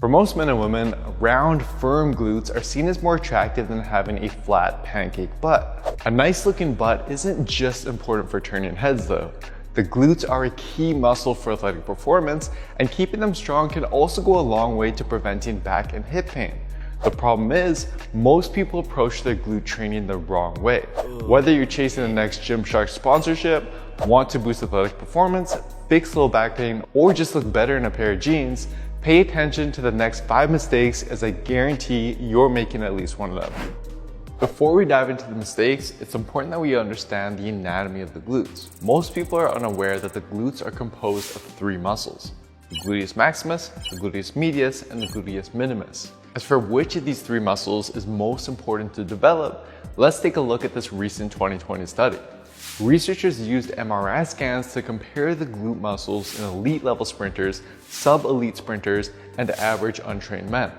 For most men and women, round, firm glutes are seen as more attractive than having a flat pancake butt. A nice looking butt isn't just important for turning heads though. The glutes are a key muscle for athletic performance, and keeping them strong can also go a long way to preventing back and hip pain. The problem is, most people approach their glute training the wrong way. Whether you're chasing the next Gymshark sponsorship, want to boost athletic performance, fix low back pain, or just look better in a pair of jeans, pay attention to the next 5 mistakes, as I guarantee you're making at least one of them. Before we dive into the mistakes, it's important that we understand the anatomy of the glutes. Most people are unaware that the glutes are composed of 3 muscles: the gluteus maximus, the gluteus medius, and the gluteus minimus. As for which of these 3 muscles is most important to develop, let's take a look at this recent 2020 study. Researchers used MRI scans to compare the glute muscles in elite level sprinters, sub-elite sprinters, and average untrained men.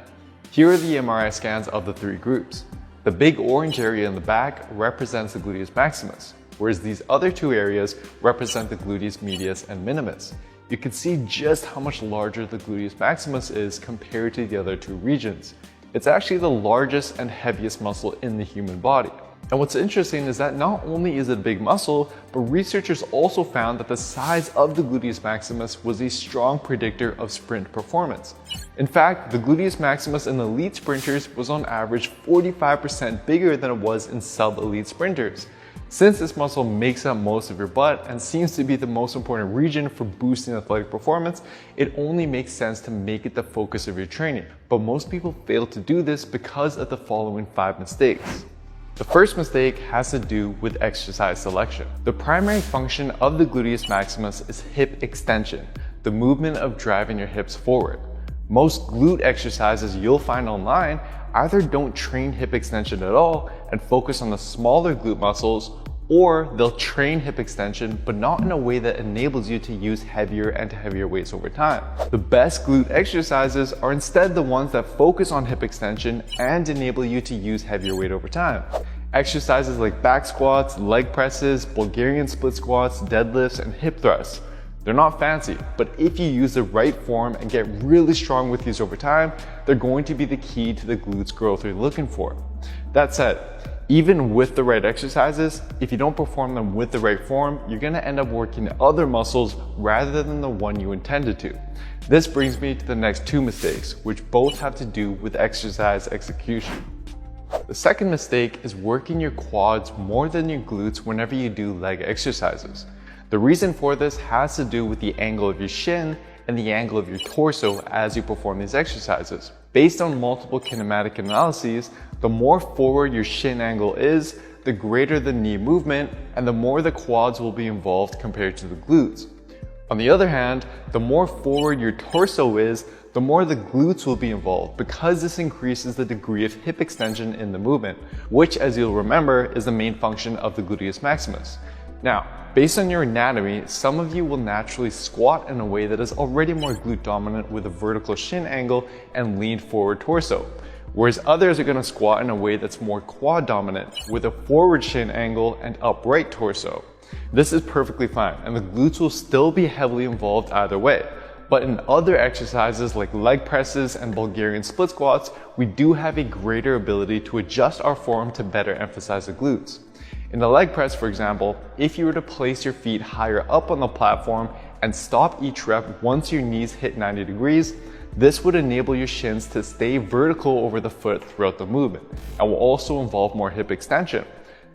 Here are the MRI scans of the 3 groups. The big orange area in the back represents the gluteus maximus, whereas these other 2 areas represent the gluteus medius and minimus. You can see just how much larger the gluteus maximus is compared to the other 2 regions. It's actually the largest and heaviest muscle in the human body. And what's interesting is that not only is it a big muscle, but researchers also found that the size of the gluteus maximus was a strong predictor of sprint performance. In fact, the gluteus maximus in elite sprinters was on average 45% bigger than it was in sub-elite sprinters. Since this muscle makes up most of your butt and seems to be the most important region for boosting athletic performance, it only makes sense to make it the focus of your training. But most people fail to do this because of the following 5 mistakes. The first mistake has to do with exercise selection. The primary function of the gluteus maximus is hip extension, the movement of driving your hips forward. Most glute exercises you'll find online either don't train hip extension at all and focus on the smaller glute muscles, or they'll train hip extension but not in a way that enables you to use heavier and heavier weights over time. The best glute exercises are instead the ones that focus on hip extension and enable you to use heavier weight over time. Exercises like back squats, leg presses, Bulgarian split squats, deadlifts, and hip thrusts. They're not fancy, but if you use the right form and get really strong with these over time, they're going to be the key to the glutes growth you're looking for. That said, even with the right exercises, if you don't perform them with the right form, you're going to end up working other muscles rather than the one you intended to. This brings me to the next 2 mistakes, which both have to do with exercise execution. The second mistake is working your quads more than your glutes whenever you do leg exercises. The reason for this has to do with the angle of your shin and the angle of your torso as you perform these exercises. Based on multiple kinematic analyses, the more forward your shin angle is, the greater the knee movement, and the more the quads will be involved compared to the glutes. On the other hand, the more forward your torso is, the more the glutes will be involved, because this increases the degree of hip extension in the movement, which, as you'll remember, is the main function of the gluteus maximus. Now, based on your anatomy, some of you will naturally squat in a way that is already more glute dominant with a vertical shin angle and lean forward torso, whereas others are going to squat in a way that's more quad dominant with a forward shin angle and upright torso. This is perfectly fine, and the glutes will still be heavily involved either way. But in other exercises like leg presses and Bulgarian split squats, we do have a greater ability to adjust our form to better emphasize the glutes. In the leg press, for example, if you were to place your feet higher up on the platform and stop each rep once your knees hit 90 degrees, this would enable your shins to stay vertical over the foot throughout the movement, and will also involve more hip extension,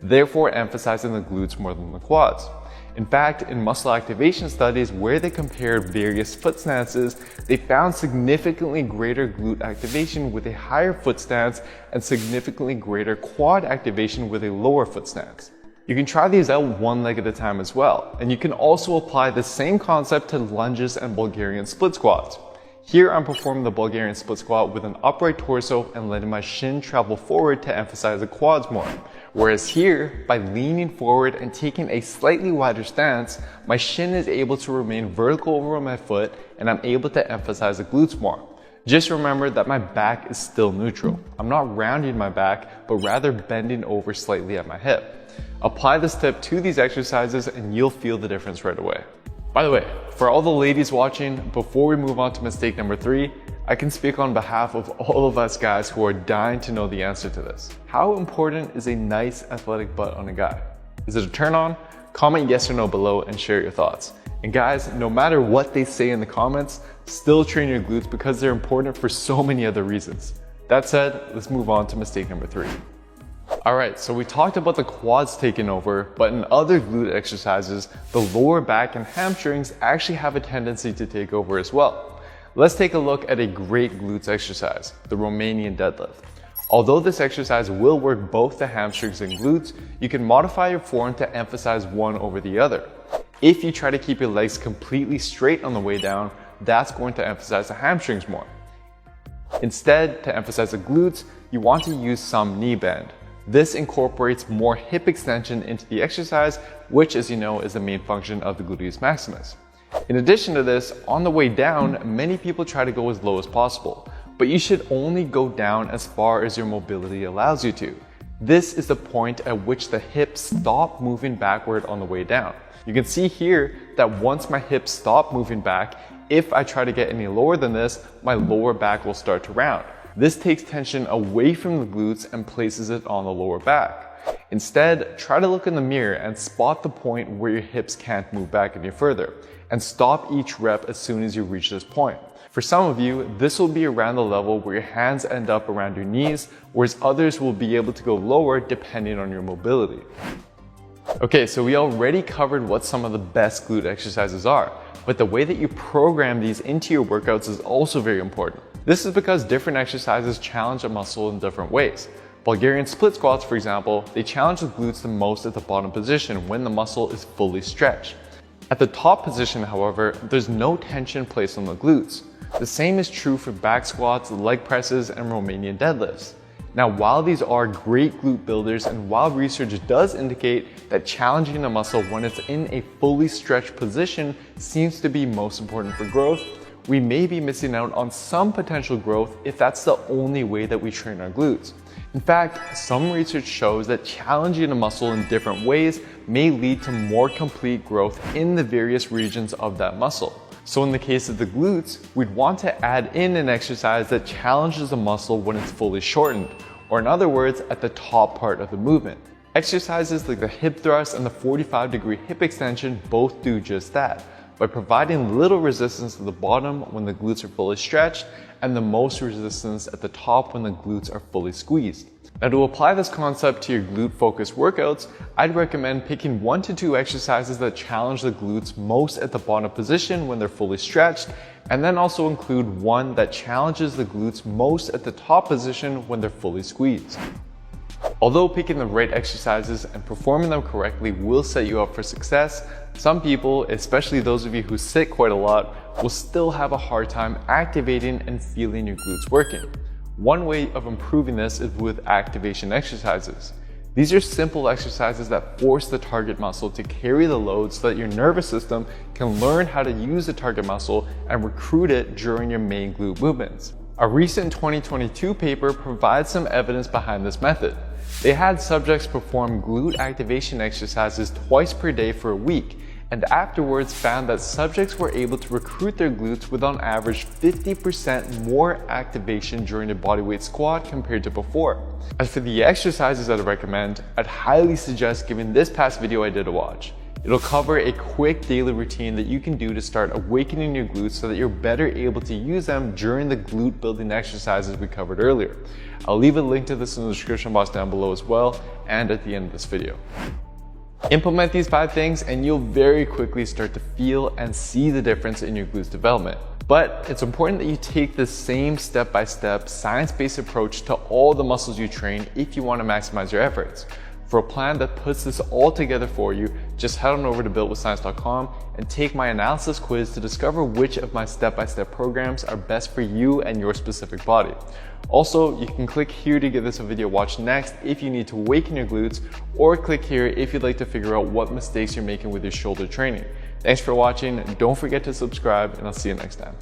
therefore emphasizing the glutes more than the quads. In fact, in muscle activation studies where they compared various foot stances, they found significantly greater glute activation with a higher foot stance and significantly greater quad activation with a lower foot stance. You can try these out one leg at a time as well, and you can also apply the same concept to lunges and Bulgarian split squats. Here I'm performing the Bulgarian split squat with an upright torso and letting my shin travel forward to emphasize the quads more. Whereas here, by leaning forward and taking a slightly wider stance, my shin is able to remain vertical over my foot and I'm able to emphasize the glutes more. Just remember that my back is still neutral. I'm not rounding my back, but rather bending over slightly at my hip. Apply this tip to these exercises and you'll feel the difference right away. By the way, for all the ladies watching, before we move on to mistake number 3, I can speak on behalf of all of us guys who are dying to know the answer to this. How important is a nice athletic butt on a guy? Is it a turn on? Comment yes or no below and share your thoughts. And guys, no matter what they say in the comments, still train your glutes because they're important for so many other reasons. That said, let's move on to mistake number 3. Alright, so we talked about the quads taking over, but in other glute exercises, the lower back and hamstrings actually have a tendency to take over as well. Let's take a look at a great glutes exercise, the Romanian deadlift. Although this exercise will work both the hamstrings and glutes, you can modify your form to emphasize one over the other. If you try to keep your legs completely straight on the way down, that's going to emphasize the hamstrings more. Instead, to emphasize the glutes, you want to use some knee bend. This incorporates more hip extension into the exercise, which, as you know, is the main function of the gluteus maximus. In addition to this, on the way down, many people try to go as low as possible, but you should only go down as far as your mobility allows you to. This is the point at which the hips stop moving backward on the way down. You can see here that once my hips stop moving back, if I try to get any lower than this, my lower back will start to round. This takes tension away from the glutes and places it on the lower back. Instead, try to look in the mirror and spot the point where your hips can't move back any further, and stop each rep as soon as you reach this point. For some of you, this will be around the level where your hands end up around your knees, whereas others will be able to go lower depending on your mobility. Okay, so we already covered what some of the best glute exercises are, but the way that you program these into your workouts is also very important. This is because different exercises challenge a muscle in different ways. Bulgarian split squats, for example, they challenge the glutes the most at the bottom position when the muscle is fully stretched. At the top position, however, there's no tension placed on the glutes. The same is true for back squats, leg presses, and Romanian deadlifts. Now, while these are great glute builders and while research does indicate that challenging the muscle when it's in a fully stretched position seems to be most important for growth, we may be missing out on some potential growth if that's the only way that we train our glutes. In fact, some research shows that challenging a muscle in different ways may lead to more complete growth in the various regions of that muscle. So in the case of the glutes, we'd want to add in an exercise that challenges the muscle when it's fully shortened, or in other words, at the top part of the movement. Exercises like the hip thrust and the 45-degree hip extension both do just that, by providing little resistance to the bottom when the glutes are fully stretched and the most resistance at the top when the glutes are fully squeezed. Now, to apply this concept to your glute-focused workouts, I'd recommend picking 1 to 2 exercises that challenge the glutes most at the bottom position when they're fully stretched, and then also include one that challenges the glutes most at the top position when they're fully squeezed. Although picking the right exercises and performing them correctly will set you up for success, some people, especially those of you who sit quite a lot, will still have a hard time activating and feeling your glutes working. One way of improving this is with activation exercises. These are simple exercises that force the target muscle to carry the load so that your nervous system can learn how to use the target muscle and recruit it during your main glute movements. A recent 2022 paper provides some evidence behind this method. They had subjects perform glute activation exercises twice per day for a week, and afterwards found that subjects were able to recruit their glutes with on average 50% more activation during a bodyweight squat compared to before. As for the exercises that I recommend, I'd highly suggest giving this past video I did a watch. It'll cover a quick daily routine that you can do to start awakening your glutes so that you're better able to use them during the glute building exercises we covered earlier. I'll leave a link to this in the description box down below as well, and at the end of this video. Implement these 5 things and you'll very quickly start to feel and see the difference in your glutes development. But it's important that you take the same step-by-step, science-based approach to all the muscles you train if you want to maximize your efforts. For a plan that puts this all together for you, just head on over to builtwithscience.com and take my analysis quiz to discover which of my step-by-step programs are best for you and your specific body. Also, you can click here to give this a video watch next if you need to awaken your glutes, or click here if you'd like to figure out what mistakes you're making with your shoulder training. Thanks for watching, don't forget to subscribe, and I'll see you next time.